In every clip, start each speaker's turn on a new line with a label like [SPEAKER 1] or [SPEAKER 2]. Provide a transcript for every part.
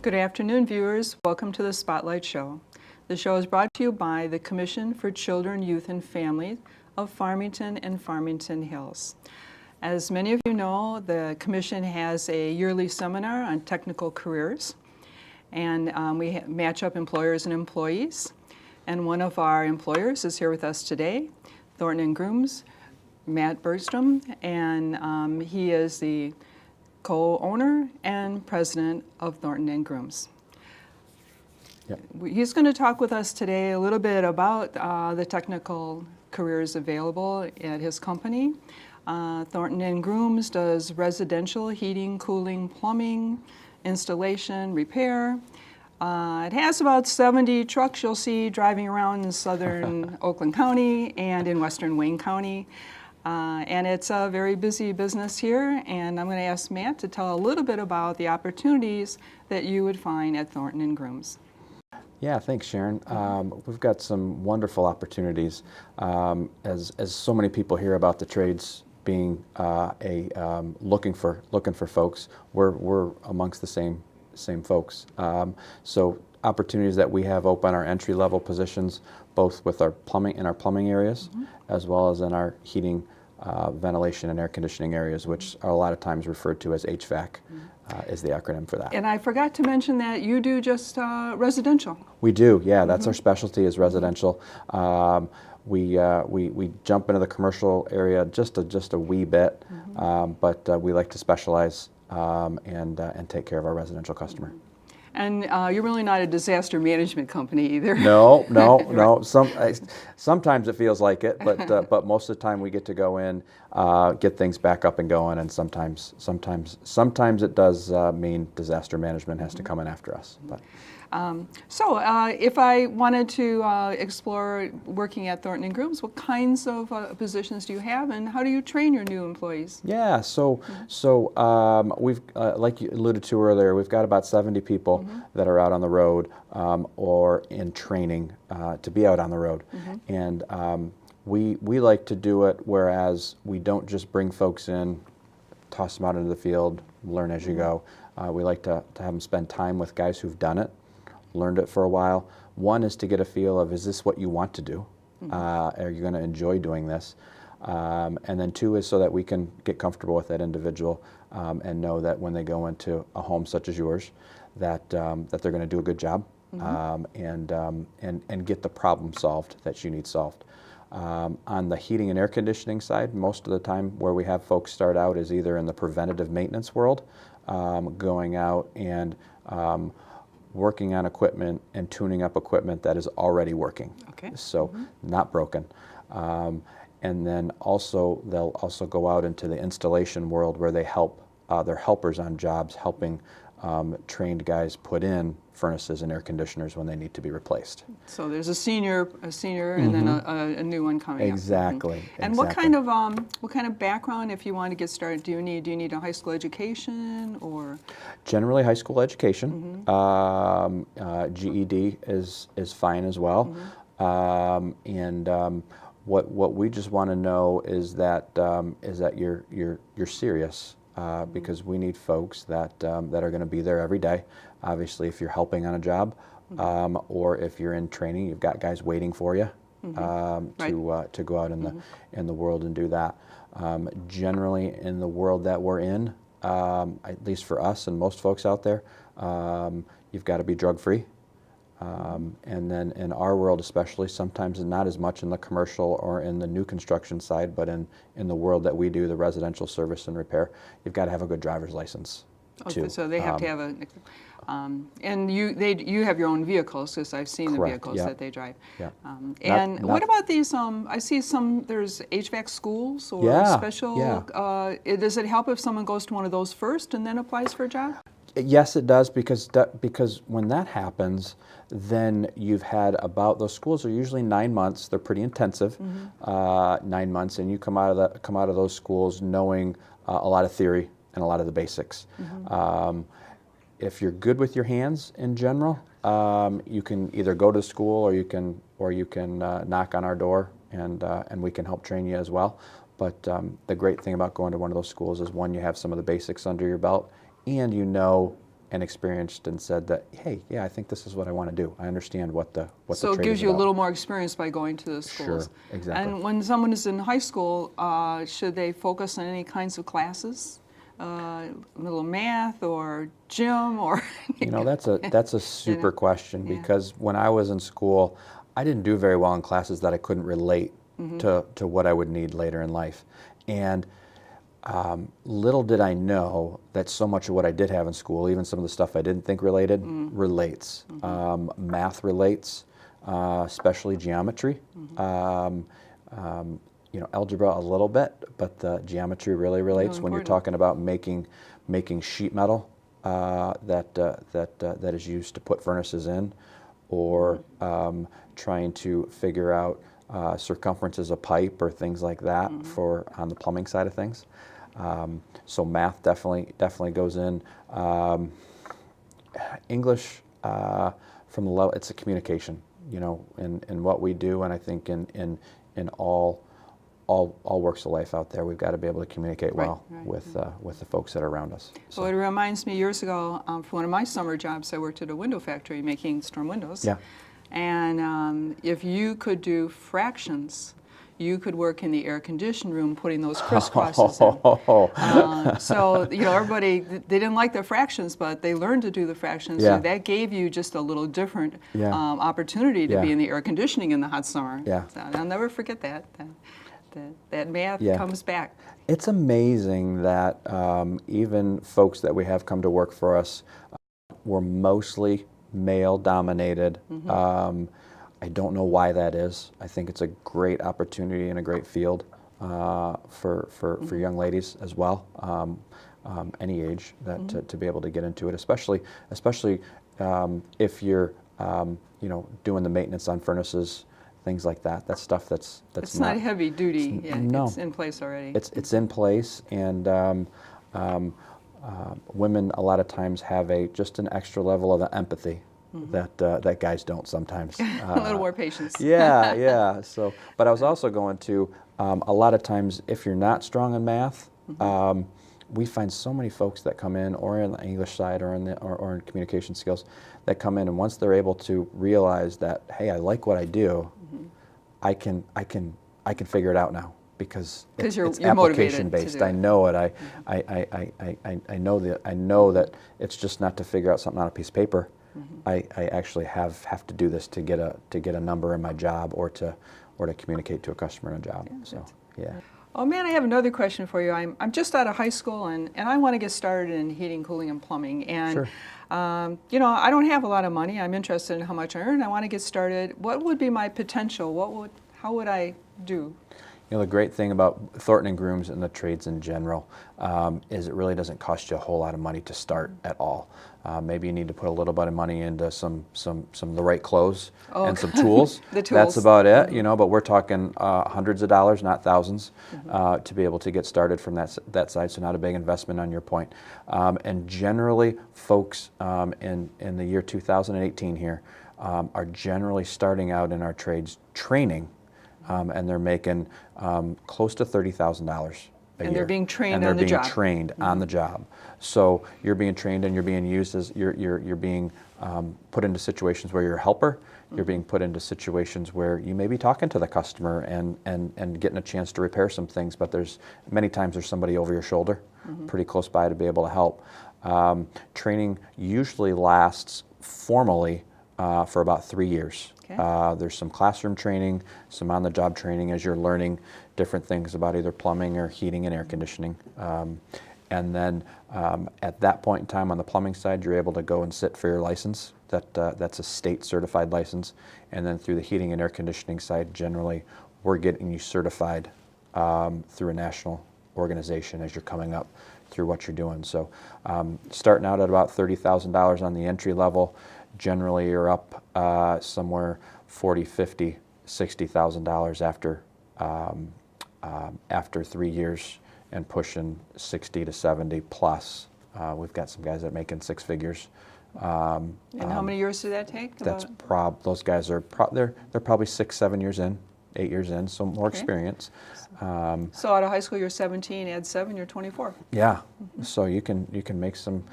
[SPEAKER 1] Good afternoon, viewers. Welcome to the Spotlight Show. The show is brought to you by the Commission for Children, Youth, and Families of Farmington and Farmington Hills. As many of you know, the Commission has a yearly seminar on technical careers, and we match up employers and employees. And one of our employers is here with us today, Thornton and Grooms, Matt Bergstrom, and he is the co-owner and president of Thornton and Grooms.
[SPEAKER 2] Yep.
[SPEAKER 1] He's going to talk with us today a little bit about the technical careers available at his company. Thornton and Grooms does residential heating, cooling, plumbing, installation, repair. It has about 70 trucks you'll see driving around in southern Oakland County and in western Wayne County. And it's a very busy business here, and I'm going to ask Matt to tell a little bit about the opportunities that you would find at Thornton and Grooms.
[SPEAKER 2] Yeah, thanks, Sharon. We've got some wonderful opportunities. As so many people hear about the trades being looking for folks, we're amongst the same folks. So opportunities that we have open are entry-level positions, both with our plumbing areas, as well as in our heating, ventilation, and air conditioning areas, which are a lot of times referred to as HVAC, is the acronym for that.
[SPEAKER 1] And I forgot to mention that you do just residential.
[SPEAKER 2] We do, yeah. That's our specialty, is residential. We jump into the commercial area just a wee bit, but we like to specialize and take care of our residential customer.
[SPEAKER 1] And you're really not a disaster management company either.
[SPEAKER 2] No. Sometimes it feels like it, but most of the time we get to go in, get things back up and going, and sometimes it does mean disaster management has to come in after us. But.
[SPEAKER 1] So if I wanted to explore working at Thornton and Grooms, what kinds of positions do you have, and how do you train your new employees?
[SPEAKER 2] Yeah, so we've, like you alluded to earlier, we've got about 70 people that are out on the road or in training to be out on the road. And we like to do it whereas we don't just bring folks in, toss them out into the field, learn as you go. We like to have them spend time with guys who've done it, learned it for a while. One is to get a feel of, is this what you want to do? Are you going to enjoy doing this? And then two is so that we can get comfortable with that individual and know that when they go into a home such as yours, that they're going to do a good job and get the problem solved that you need solved. On the heating and air conditioning side, most of the time where we have folks start out is either in the preventative maintenance world, going out and working on equipment and tuning up equipment that is already working.
[SPEAKER 1] Okay.
[SPEAKER 2] So not broken. And then also they'll also go out into the installation world where they help, they're helpers on jobs, helping trained guys put in furnaces and air conditioners when they need to be replaced.
[SPEAKER 1] So there's a senior, and then a new one coming up.
[SPEAKER 2] Exactly.
[SPEAKER 1] And what kind of background, if you want to get started, do you need? Do you need a high school education or?
[SPEAKER 2] Generally, high school education. GED is fine as well. What we just want to know is that you're serious. Because we need folks that are going to be there every day. Obviously, if you're helping on a job, or if you're in training, you've got guys waiting for you to go out in the world and do that. Generally, in the world that we're in, at least for us and most folks out there, you've got to be drug-free. And then in our world especially, sometimes not as much in the commercial or in the new construction side, but in the world that we do, the residential service and repair, you've got to have a good driver's license.
[SPEAKER 1] Okay,
[SPEAKER 2] too.
[SPEAKER 1] so they have to have a, and you have your own vehicles, because I've seen the vehicles that they drive.
[SPEAKER 2] Yeah.
[SPEAKER 1] And what about these, I see there's HVAC schools or special, does it help if someone goes to one of those first and then applies for a job?
[SPEAKER 2] Yes, it does, because when that happens, then you've had those schools are usually 9 months. They're pretty intensive, 9 months, and you come out of those schools knowing a lot of theory and a lot of the basics. If you're good with your hands in general, you can either go to school or you can knock on our door and we can help train you as well. But the great thing about going to one of those schools is, one, you have some of the basics under your belt, and you know and experienced and said that, hey, yeah, I think this is what I want to do. I understand what the
[SPEAKER 1] So
[SPEAKER 2] trade
[SPEAKER 1] it gives
[SPEAKER 2] is
[SPEAKER 1] you a
[SPEAKER 2] about.
[SPEAKER 1] little more experience by going to the schools.
[SPEAKER 2] Sure, exactly.
[SPEAKER 1] And when someone is in high school, should they focus on any kinds of classes? A little math or gym or?
[SPEAKER 2] You know, that's a super question,
[SPEAKER 1] Yeah.
[SPEAKER 2] because when I was in school, I didn't do very well in classes that I couldn't relate to what I would need later in life. And little did I know that so much of what I did have in school, even some of the stuff I didn't think related, relates. Math relates, especially geometry. You know, algebra a little bit, but geometry really relates when you're
[SPEAKER 1] important.
[SPEAKER 2] talking about making sheet metal that is used to put furnaces in, or trying to figure out circumferences of pipe or things like that for on the plumbing side of things. So math definitely goes in. English from the level, it's a communication, you know, in what we do, and I think in all works of life out there, we've got to be able to communicate well with the folks that are around us.
[SPEAKER 1] So it reminds me, years ago, for one of my summer jobs, I worked at a window factory making storm windows.
[SPEAKER 2] Yeah.
[SPEAKER 1] And if you could do fractions, you could work in the air conditioning room putting those crisscrosses in. So, you know, everybody, they didn't like the fractions, but they learned to do the fractions.
[SPEAKER 2] Yeah.
[SPEAKER 1] So that gave you just a little different
[SPEAKER 2] Yeah.
[SPEAKER 1] opportunity to
[SPEAKER 2] Yeah.
[SPEAKER 1] be in the air conditioning in the hot summer.
[SPEAKER 2] Yeah.
[SPEAKER 1] So I'll never forget that. That math
[SPEAKER 2] Yeah.
[SPEAKER 1] comes back.
[SPEAKER 2] It's amazing that even folks that we have come to work for us were mostly male-dominated. I don't know why that is. I think it's a great opportunity and a great field for young ladies as well, any age that to be able to get into it, especially if you're you know, doing the maintenance on furnaces, things like that. That's stuff that's
[SPEAKER 1] It's not heavy duty. Yeah,
[SPEAKER 2] no.
[SPEAKER 1] it's in place already.
[SPEAKER 2] It's in place, and women a lot of times have just an extra level of empathy that guys don't sometimes.
[SPEAKER 1] A little more patience.
[SPEAKER 2] Yeah. So, but I was also going to a lot of times, if you're not strong in math, we find so many folks that come in, or in the English side, or in communication skills, that come in, and once they're able to realize that, hey, I like what I do, I can figure it out now, because it's application based. I know it. I know that it's just not to figure out something on a piece of paper. I actually have to do this to get a number in my job, or to communicate to a customer in a job. So yeah.
[SPEAKER 1] Oh man, I have another question for you. I'm just out of high school, and I want to get started in heating, cooling, and plumbing. And
[SPEAKER 2] Sure.
[SPEAKER 1] you know, I don't have a lot of money. I'm interested in how much I earn. I want to get started. What would be my potential? How would I do?
[SPEAKER 2] You know, the great thing about Thornton and Grooms and the trades in general is it really doesn't cost you a whole lot of money to start at all. Maybe you need to put a little bit of money into some of the right clothes and some tools.
[SPEAKER 1] The tools.
[SPEAKER 2] That's about it, you know, but we're talking hundreds of dollars, not thousands, to be able to get started from that side, so not a big investment on your point. And generally, folks in the year 2018 here are generally starting out in our trades training, and they're making close to $30,000 a year.
[SPEAKER 1] And they're being trained
[SPEAKER 2] and they're
[SPEAKER 1] on the
[SPEAKER 2] being
[SPEAKER 1] job.
[SPEAKER 2] trained on the job. So you're being trained, and you're being used as you're being put into situations where you're a helper. You're being put into situations where you may be talking to the customer and getting a chance to repair some things, but many times there's somebody over your shoulder, pretty close by, to be able to help. Training usually lasts formally for about 3 years.
[SPEAKER 1] Okay.
[SPEAKER 2] There's some classroom training, some on-the-job training as you're learning different things about either plumbing or heating and air conditioning. And then at that point in time on the plumbing side, you're able to go and sit for your license. That's a state certified license. And then through the heating and air conditioning side, generally, we're getting you certified through a national organization as you're coming up through what you're doing. So starting out at about $30,000 on the entry level, generally you're up somewhere $40,000, $50,000, $60,000 after 3 years, and pushing 60 to 70 plus. We've got some guys that are making six figures.
[SPEAKER 1] And how many years did that take?
[SPEAKER 2] Those guys are they're probably 6-7 years in. 8 years in, so more
[SPEAKER 1] Okay.
[SPEAKER 2] experience.
[SPEAKER 1] So out of high school, you're 17, add 7, you're 24.
[SPEAKER 2] Yeah, so you can make some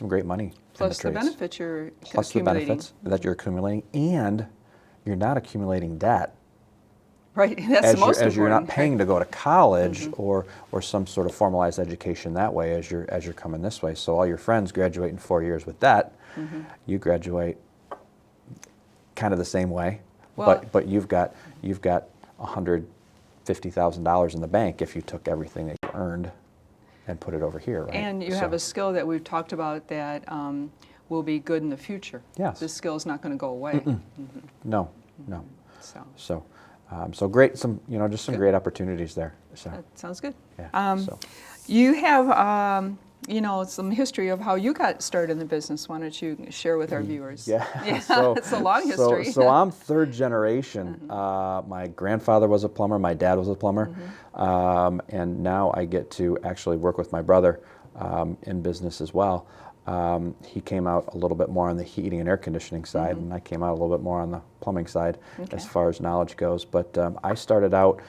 [SPEAKER 2] great money.
[SPEAKER 1] Plus the
[SPEAKER 2] in the trades.
[SPEAKER 1] benefits you're
[SPEAKER 2] Plus the
[SPEAKER 1] accumulating.
[SPEAKER 2] benefits that you're accumulating, and you're not accumulating debt.
[SPEAKER 1] Right, that's the most
[SPEAKER 2] as you're not
[SPEAKER 1] important.
[SPEAKER 2] paying to go to college or some sort of formalized education that way as you're coming this way. So all your friends graduate in 4 years with debt. You graduate kind of the same way,
[SPEAKER 1] Well-
[SPEAKER 2] but you've got $150,000 in the bank if you took everything that you earned and put it over here, right?
[SPEAKER 1] And you have a skill that we've talked about that will be good in the future.
[SPEAKER 2] Yes.
[SPEAKER 1] This skill is not going to go away.
[SPEAKER 2] No.
[SPEAKER 1] So
[SPEAKER 2] So great, just some great opportunities there. So
[SPEAKER 1] that sounds good.
[SPEAKER 2] yeah,
[SPEAKER 1] You have, some history of how you got started in the business. Why don't you share with our viewers?
[SPEAKER 2] Yeah,
[SPEAKER 1] It's a long history.
[SPEAKER 2] So I'm third generation. My grandfather was a plumber, my dad was a plumber, and now I get to actually work with my brother in business as well. He came out a little bit more on the heating and air conditioning side, and I came out a little bit more on the plumbing side as far as knowledge goes. But I started out,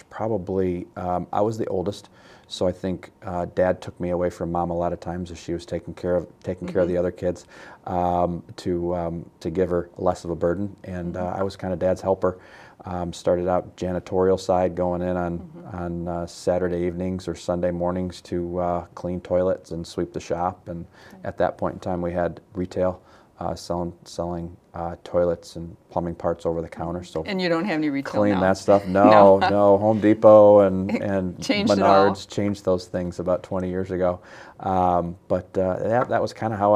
[SPEAKER 2] probably, I was the oldest, so I think Dad took me away from Mom a lot of times as she was taking care of the other kids to give her less of a burden, and I was kind of Dad's helper. Started out janitorial side, going in on Saturday evenings or Sunday mornings to clean toilets and sweep the shop. And at that point in time, we had retail selling toilets and plumbing parts over the counter. So
[SPEAKER 1] And you don't have any retail
[SPEAKER 2] clean
[SPEAKER 1] now.
[SPEAKER 2] that stuff. No, no. Home Depot and
[SPEAKER 1] Changed it all.
[SPEAKER 2] Menards changed those things about 20 years ago. But that was kind of how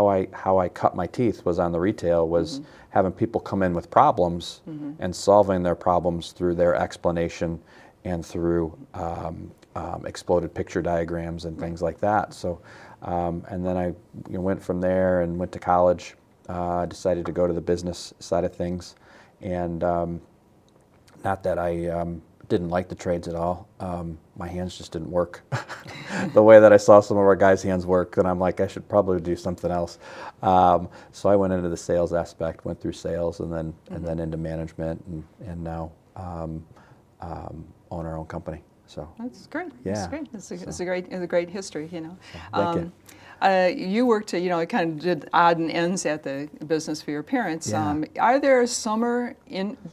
[SPEAKER 2] I cut my teeth, was on the retail, was having people come in with problems and solving their problems through their explanation and through exploded picture diagrams and things like that. So, and then I went from there and went to college, decided to go to the business side of things. And not that I didn't like the trades at all. My hands just didn't work the way that I saw some of our guys' hands work, and I'm like, I should probably do something else. So I went into the sales aspect, went through sales, and then into management, and now own our own company. So
[SPEAKER 1] That's great.
[SPEAKER 2] Yeah.
[SPEAKER 1] That's great. It's a great history.
[SPEAKER 2] Thank you.
[SPEAKER 1] You worked, kind of did odd and ends at the business for your parents.
[SPEAKER 2] Yeah.
[SPEAKER 1] Are there summer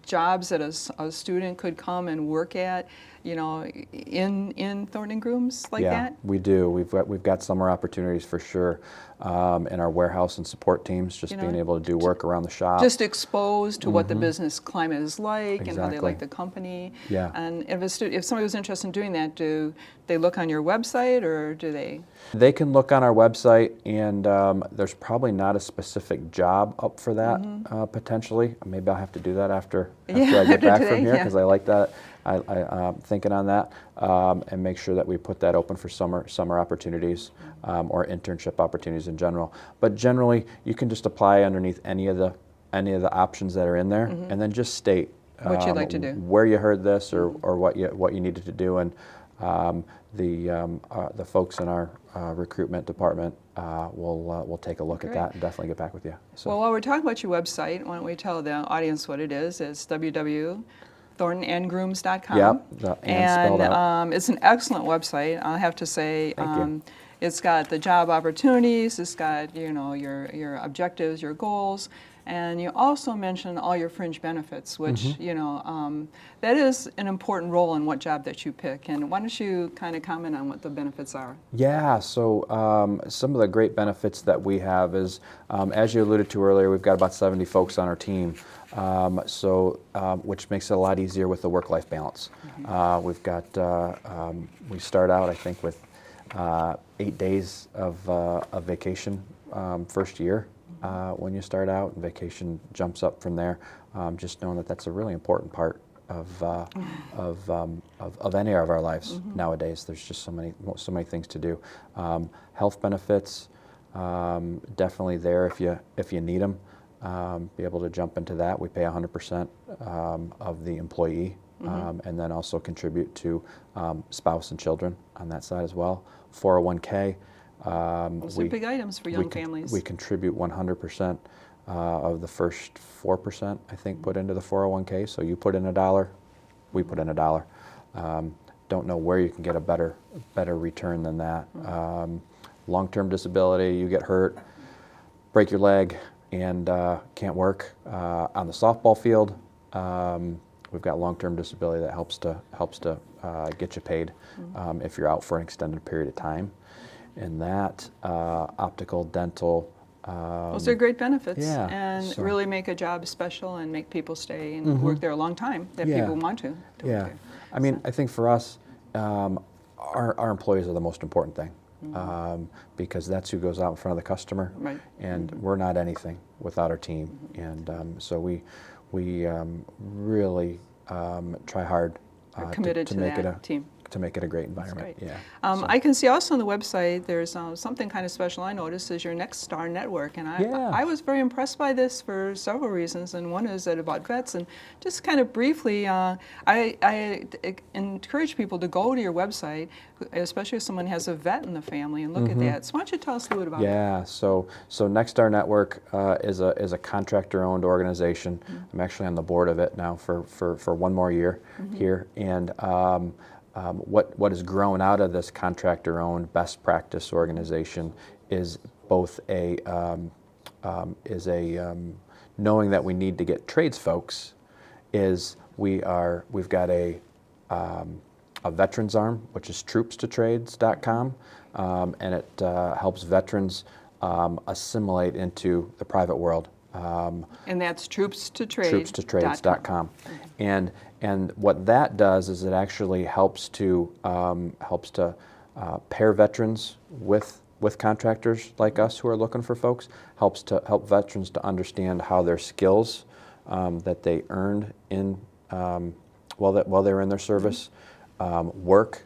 [SPEAKER 1] jobs that a student could come and work at, in Thornton Grooms like that?
[SPEAKER 2] Yeah, we do. We've got summer opportunities for sure in our warehouse and support teams, just being able to do work around the shop.
[SPEAKER 1] Just exposed to what the business climate is like and how they
[SPEAKER 2] Exactly.
[SPEAKER 1] like the company.
[SPEAKER 2] Yeah.
[SPEAKER 1] And if somebody was interested in doing that, do they look on your website or do they?
[SPEAKER 2] They can look on our website, and there's probably not a specific job up for that potentially. Maybe I'll have to do that after I get
[SPEAKER 1] after
[SPEAKER 2] back
[SPEAKER 1] today,
[SPEAKER 2] from here,
[SPEAKER 1] yeah.
[SPEAKER 2] because I like that. I'm thinking on that, and make sure that we put that open for summer opportunities or internship opportunities in general. But generally, you can just apply underneath any of the options that are in there, and then just state
[SPEAKER 1] What you'd like to do.
[SPEAKER 2] where you heard this, or what you needed to do, and the folks in our recruitment department will take a look at that and definitely get back with you. So.
[SPEAKER 1] Well, while we're talking about your website, why don't we tell the audience what it is? It's www.thorntonandgrooms.com.
[SPEAKER 2] Yep, the and spelled out.
[SPEAKER 1] It's an excellent website, I have to say.
[SPEAKER 2] Thank you.
[SPEAKER 1] It's got the job opportunities, it's got your objectives, your goals, and you also mentioned all your fringe benefits, which that is an important role in what job that you pick. And why don't you kind of comment on what the benefits are?
[SPEAKER 2] Yeah, so some of the great benefits that we have is, as you alluded to earlier, we've got about 70 folks on our team, which makes it a lot easier with the work-life balance. We've got, we start out, I think, with 8 days of vacation first year when you start out, and vacation jumps up from there. Just knowing that that's a really important part of any of our lives nowadays. There's just so many things to do. Health benefits, definitely there if you need them. Be able to jump into that. We pay 100% of the employee, and then also contribute to spouse and children on that side as well. 401k.
[SPEAKER 1] Those are big items for young families.
[SPEAKER 2] We contribute 100% of the first 4%, I think, put into the 401k. So you put in $1, we put in $1. Don't know where you can get a better return than that. Long-term disability, you get hurt, break your leg, and can't work on the softball field. We've got long-term disability that helps to get you paid if you're out for an extended period of time. And that optical, dental.
[SPEAKER 1] Those are great benefits,
[SPEAKER 2] Yeah,
[SPEAKER 1] and
[SPEAKER 2] so-
[SPEAKER 1] really make a job special and make people stay and work there a long time if
[SPEAKER 2] Yeah.
[SPEAKER 1] people want to. work
[SPEAKER 2] Yeah,
[SPEAKER 1] there.
[SPEAKER 2] I mean, I think for us, our employees are the most important thing because that's who goes out in front of the customer,
[SPEAKER 1] Right.
[SPEAKER 2] and we're not anything without our team, and so we really try hard
[SPEAKER 1] We're committed to
[SPEAKER 2] make
[SPEAKER 1] that team.
[SPEAKER 2] to make it a great environment.
[SPEAKER 1] Great.
[SPEAKER 2] Yeah.
[SPEAKER 1] I can see also on the website there's something kind of special I noticed is your Next Star Network, and
[SPEAKER 2] Yeah.
[SPEAKER 1] I was very impressed by this for several reasons, and one is that about vets, and just kind of briefly, I encourage people to go to your website, especially if someone has a vet in the family, and look at that. So why don't you tell us a little bit about it?
[SPEAKER 2] Yeah, so Next Star Network is a contractor-owned organization. I'm actually on the board of it now for one more year here, and what has grown out of this contractor-owned best practice organization is both knowing that we need to get trades folks. We've got a veterans arm, which is troopstotrades.com, and it helps veterans assimilate into the private world.
[SPEAKER 1] And that's troopstotrades.com.
[SPEAKER 2] troopstotrades.com. And what that does is it actually helps to pair veterans with contractors like us who are looking for folks. Help veterans to understand how their skills that they earned in while they were in their service work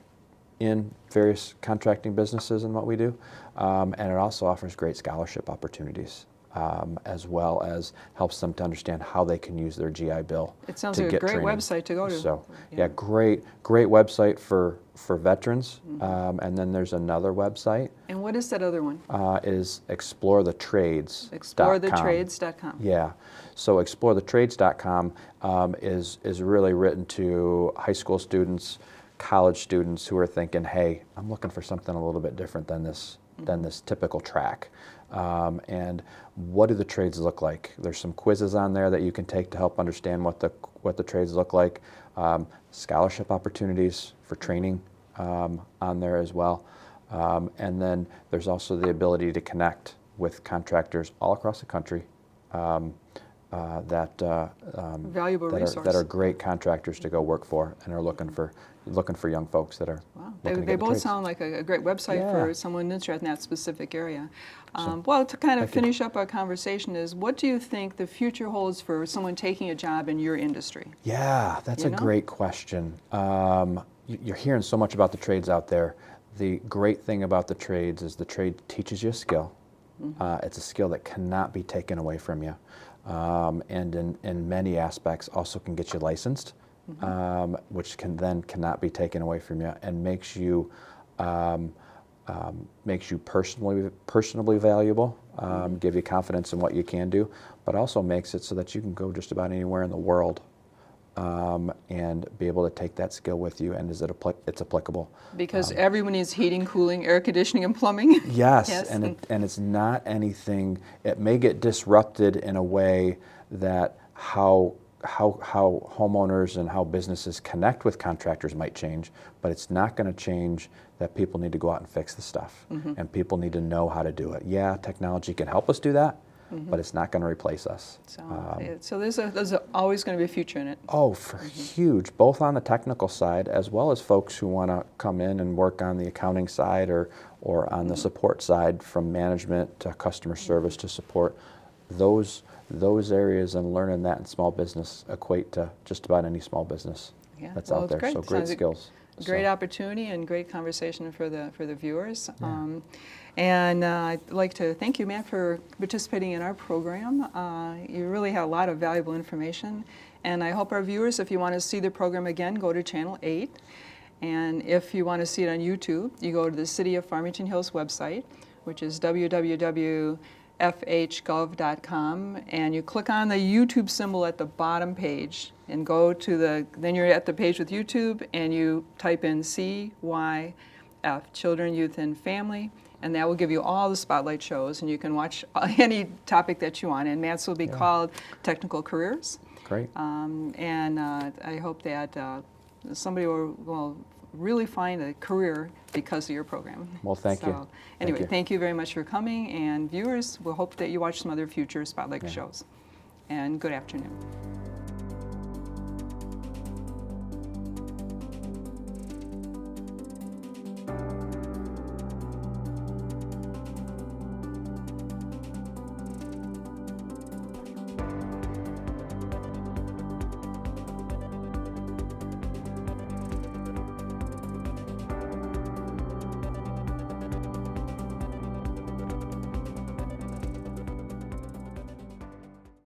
[SPEAKER 2] in various contracting businesses and what we do. And it also offers great scholarship opportunities. As well as helps them to understand how they can use their GI Bill.
[SPEAKER 1] It sounds
[SPEAKER 2] to
[SPEAKER 1] like a
[SPEAKER 2] get
[SPEAKER 1] great
[SPEAKER 2] training.
[SPEAKER 1] website to go to.
[SPEAKER 2] So yeah, great website for veterans. And then there's another website.
[SPEAKER 1] And what is that other one?
[SPEAKER 2] Is explorethetrades.com.
[SPEAKER 1] Explorethetrades.com.
[SPEAKER 2] Yeah. So explorethetrades.com is really written to high school students, college students who are thinking, hey, I'm looking for something a little bit different than this typical track. And what do the trades look like? There's some quizzes on there that you can take to help understand what the trades look like. Scholarship opportunities for training on there as well. And then there's also the ability to connect with contractors all across the country
[SPEAKER 1] Valuable resource.
[SPEAKER 2] that are great contractors to go work for and are looking for young folks that are.
[SPEAKER 1] Wow.
[SPEAKER 2] looking to
[SPEAKER 1] They
[SPEAKER 2] get the
[SPEAKER 1] both
[SPEAKER 2] trades.
[SPEAKER 1] sound like a great website
[SPEAKER 2] Yeah.
[SPEAKER 1] for someone interested in that specific area. Well, to kind of
[SPEAKER 2] thank you.
[SPEAKER 1] finish up our conversation is, what do you think the future holds for someone taking a job in your industry?
[SPEAKER 2] Yeah, that's
[SPEAKER 1] You
[SPEAKER 2] a
[SPEAKER 1] know?
[SPEAKER 2] great question. You're hearing so much about the trades out there. The great thing about the trades is the trade teaches you a skill. It's a skill that cannot be taken away from you. And in many aspects also can get you licensed, which cannot be taken away from you, and makes you personally valuable, give you confidence in what you can do, but also makes it so that you can go just about anywhere in the world and be able to take that skill with you, and it's applicable.
[SPEAKER 1] Because everyone needs heating, cooling, air conditioning, and plumbing.
[SPEAKER 2] Yes,
[SPEAKER 1] Yes.
[SPEAKER 2] and it's not anything. It may get disrupted in a way that how homeowners and how businesses connect with contractors might change, but it's not going to change that people need to go out and fix the stuff, and people need to know how to do it. Yeah, technology can help us do that, but it's not going to replace us.
[SPEAKER 1] So there's always going to be a future in it.
[SPEAKER 2] Oh, for huge, both on the technical side as well as folks who want to come in and work on the accounting side or on the support side, from management to customer service to support. Those areas and learning that in small business equate to just about any small business that's out
[SPEAKER 1] it's
[SPEAKER 2] there.
[SPEAKER 1] great.
[SPEAKER 2] So great
[SPEAKER 1] Sounds
[SPEAKER 2] skills.
[SPEAKER 1] Great
[SPEAKER 2] So,
[SPEAKER 1] opportunity and great conversation for the viewers. And I'd like to thank you, Matt, for participating in our program. You really had a lot of valuable information. And I hope our viewers, if you want to see the program again, go to Channel 8. And if you want to see it on YouTube, you go to the City of Farmington Hills website, which is www.cityoffarmingtonhills.com. CYFHgov.com, and you click on the YouTube symbol at the bottom page and go to then you're at the page with YouTube, and you type in CYF, Children, Youth, and Family, and that will give you all the Spotlight shows, and you can watch any topic that you want. And Matt's will be called Technical Careers.
[SPEAKER 2] Great.
[SPEAKER 1] And I hope that somebody will really find a career because of your program.
[SPEAKER 2] Well, thank you.
[SPEAKER 1] Anyway, thank you very much for coming, and viewers, we'll hope that you watch some other future Spotlight shows. And good afternoon.